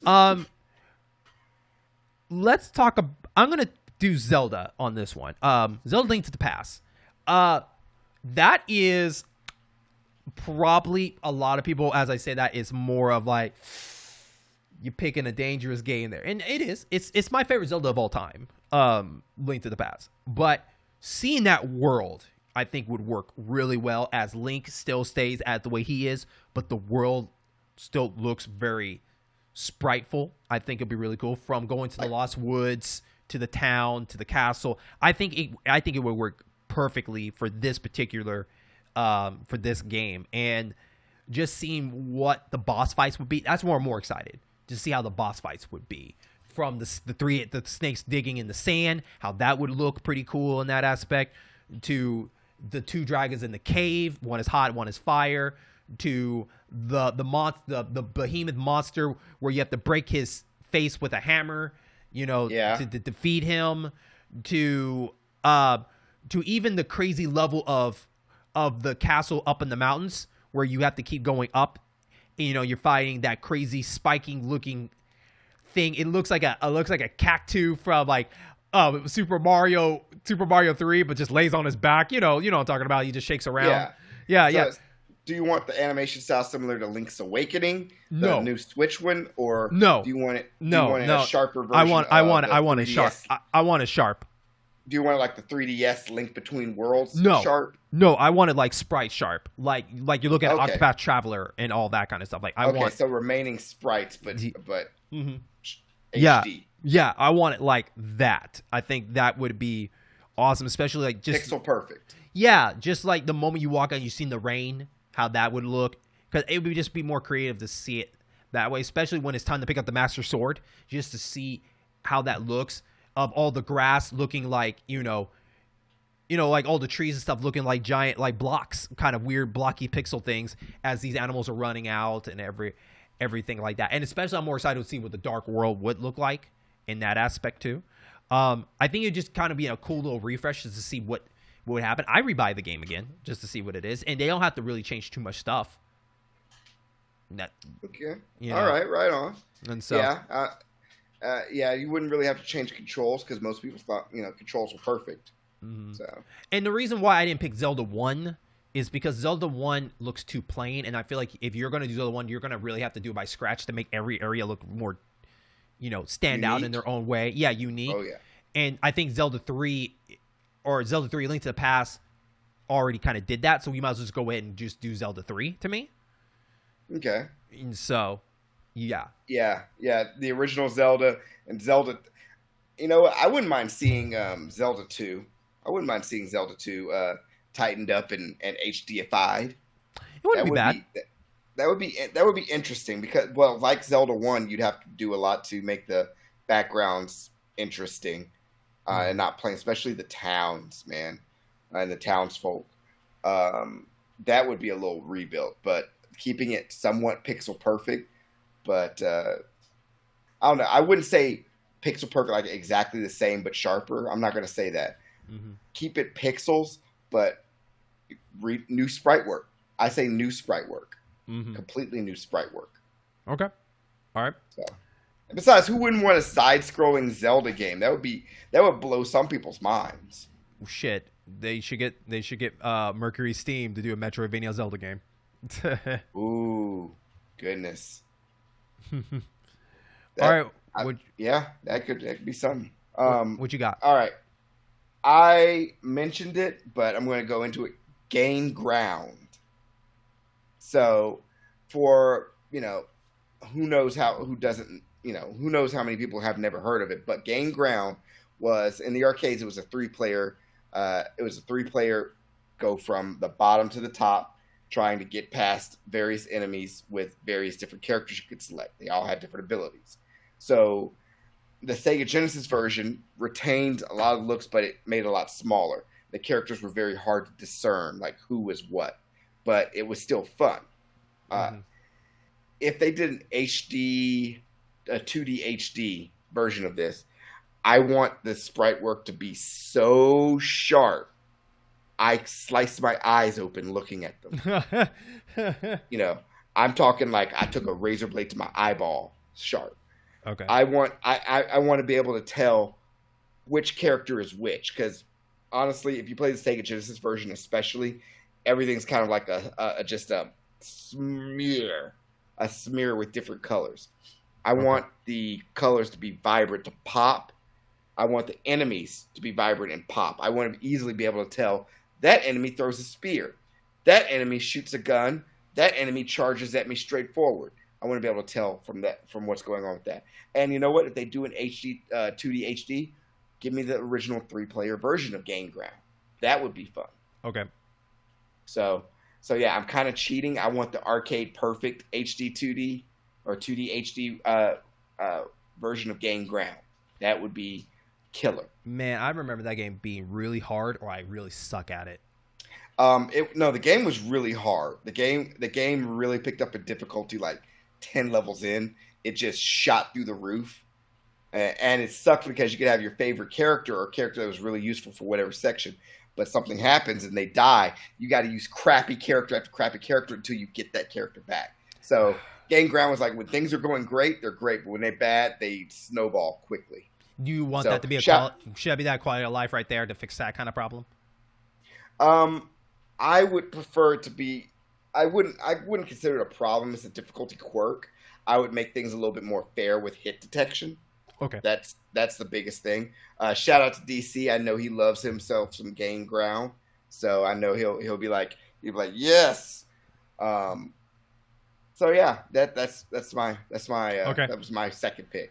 Um, let's talk. I'm gonna do Zelda on this one. Zelda Link to the Past. Uh, that is probably a lot of people, as I say, that is more of like you're picking a dangerous game there, and it is. It's my favorite Zelda of all time. Link to the Past, but seeing that world, I think would work really well as Link still stays at the way he is, but the world still looks very spriteful. I think it'd be really cool from going to the Lost Woods to the town to the castle. I think it would work perfectly for this particular for this game, and just seeing what the boss fights would be. That's where I'm more excited to see how the boss fights would be. From the snakes digging in the sand, how that would look pretty cool in that aspect, to the two dragons in the cave, one is hot, one is fire, to the behemoth monster where you have to break his face with a hammer, to defeat him, to even the crazy level of the castle up in the mountains where you have to keep going up. You're fighting that crazy spiking looking thing. It looks like a cactus from like Super Mario 3, but just lays on his back. You know what I'm talking about. He just shakes around. Yeah. Do you want the animation style similar to Link's Awakening, the No. new Switch one, or No. do you want it? No, do you want no. a sharper version? I want it 3DS? sharp. I want it sharp. Do you want like the 3DS Link Between Worlds? No. Sharp. No, I want it like sprite sharp, like you look at Okay. Octopath Traveler and all that kind of stuff. Like I want. So remaining sprites, but Mhm. HD. Yeah, I want it like that. I think that would be awesome, especially like just Pixel perfect. Yeah, just like the moment you walk out and you've seen the rain, how that would look. Because it would just be more creative to see it that way, especially when it's time to pick up the Master Sword, just to see how that looks. Of all the grass looking like, like all the trees and stuff looking like giant, like blocks, kind of weird blocky pixel things as these animals are running out and everything like that. And especially I'm more excited to see what the Dark World would look like in that aspect too. I think it'd just kind of be a cool little refresh just to see what would happen. I rebuy the game again just to see what it is, and they don't have to really change too much stuff. Okay. All right. Right on. And so you wouldn't really have to change controls because most people thought controls were perfect. Mm-hmm. So, and the reason why I didn't pick Zelda 1 is because Zelda 1 looks too plain, and I feel like if you're going to do Zelda 1, you're going to really have to do it by scratch to make every area look more, stand out in their own way. Yeah, unique. Oh, yeah. And I think Zelda 3 Link to the Past already kind of did that, so we might as well just go ahead and just do Zelda 3 to me. Okay. And so, yeah. Yeah. The original Zelda and Zelda. I wouldn't mind seeing Zelda 2. I wouldn't mind seeing Zelda 2 tightened up and HDified. It wouldn't be bad. That would be interesting because, well, like Zelda 1, you'd have to do a lot to make the backgrounds interesting and not plain, especially the towns, man, and the townsfolk. That would be a little rebuilt, but keeping it somewhat pixel perfect. But I don't know. I wouldn't say pixel perfect like exactly the same, but sharper. I'm not going to say that. Mm-hmm. Keep it pixels, but new sprite work. I say new sprite work. Mm-hmm. Completely new sprite work. Okay. All right. So, and besides, who wouldn't want a side-scrolling Zelda game? That would blow some people's minds. Shit. They should get Mercury Steam to do a Metroidvania Zelda game. Ooh, goodness. All right. That could be something. What you got? All right. I mentioned it, but I'm going to go into it. Gain ground. So, for who knows how many people have never heard of it, but Gain Ground was in the arcades. It was a 3-player. It was a 3-player go from the bottom to the top, trying to get past various enemies with various different characters you could select. They all had different abilities. So the Sega Genesis version retained a lot of looks, but it made it a lot smaller. The characters were very hard to discern, like who was what, but it was still fun. If they did a 2D HD version of this, I want the sprite work to be so sharp, I slice my eyes open looking at them. I'm talking like I took a razor blade to my eyeball sharp. Okay. I want to be able to tell which character is which, because honestly, if you play the Sega Genesis version, especially, everything's kind of like just a smear, with different colors. I want the colors to be vibrant to pop. I want the enemies to be vibrant and pop. I want to easily be able to tell that enemy throws a spear, that enemy shoots a gun, that enemy charges at me straight forward. I want to be able to tell from what's going on with that. And you know what? If they do an HD 2D HD, give me the original 3-player version of Game Ground. That would be fun. Okay. So yeah, I'm kind of cheating. I want the arcade perfect HD 2D or 2D HD version of Game Ground. That would be killer. Man, I remember that game being really hard, or I really suck at it. No, the game was really hard. The game really picked up a difficulty like 10 levels in. It just shot through the roof. And it sucked because you could have your favorite character or character that was really useful for whatever section, but something happens and they die. You got to use crappy character after crappy character until you get that character back. So Game Ground was like, when things are going great, they're great, but when they're bad, they snowball quickly. Do you want that to be should that be that quality of life right there to fix that kind of problem? I would prefer it to be. I wouldn't consider it a problem. It's a difficulty quirk. I would make things a little bit more fair with hit detection. Okay. That's the biggest thing. Shout out to DC. I know he loves himself some Game Ground, so I know he'll be like yes. So yeah, that's my okay. That was my second pick.